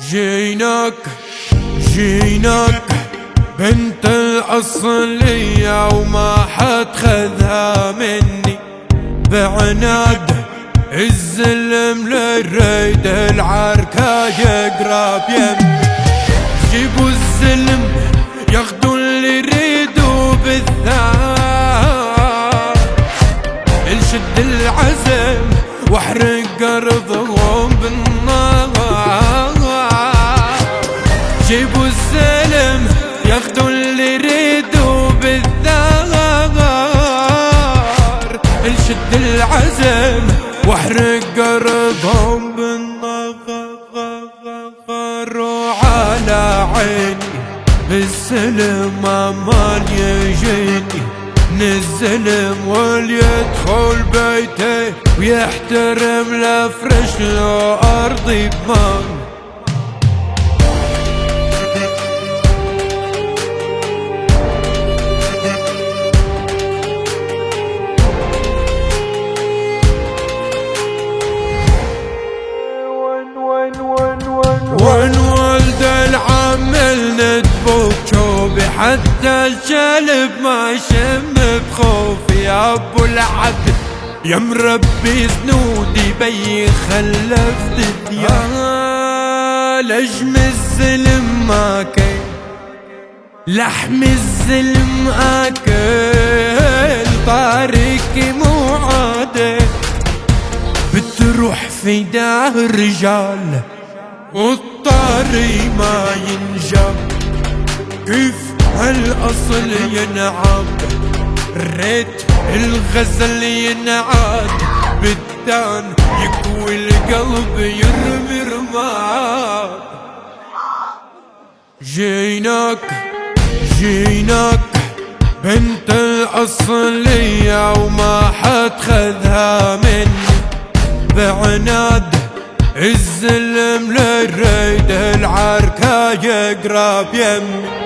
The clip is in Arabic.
جيناك جيناك بنت الأصلية وما حد خذها مني بعناد الزلم للريد العركة يقرب يمي. جيبوا الزلم ياخدوا اللي يريدوا بالثار، الشد العزم واحرق ارضهم بالنار. جيبوا الزلم ياخدوا اللي يريدوا بالثار، الشد العزم واحرق ارضهم بالنار. وعلى عيني بالسلم امال يجيني الزلم واليدخل بيته ويحترم لفرش له ارضي بمان. وين ولد العمل ندبوك شوبي حتى الجلب ما يشم بخوفي. يا ابو العبد يا مربي زنودي بي خلفت الديار. لجم الزلم ماكل لحم الزلم اكل، طارق مو عادل بتروح في دار الرجال والطاري ما ينجب. كيف هالأصل ينعب ريت الغزل ينعاد بالدان يكوي القلب يرمي رماد. جيناك جيناك بنت الأصلية وما حد خذها مني بعناد الزلم للريد العركة يقرب يمي.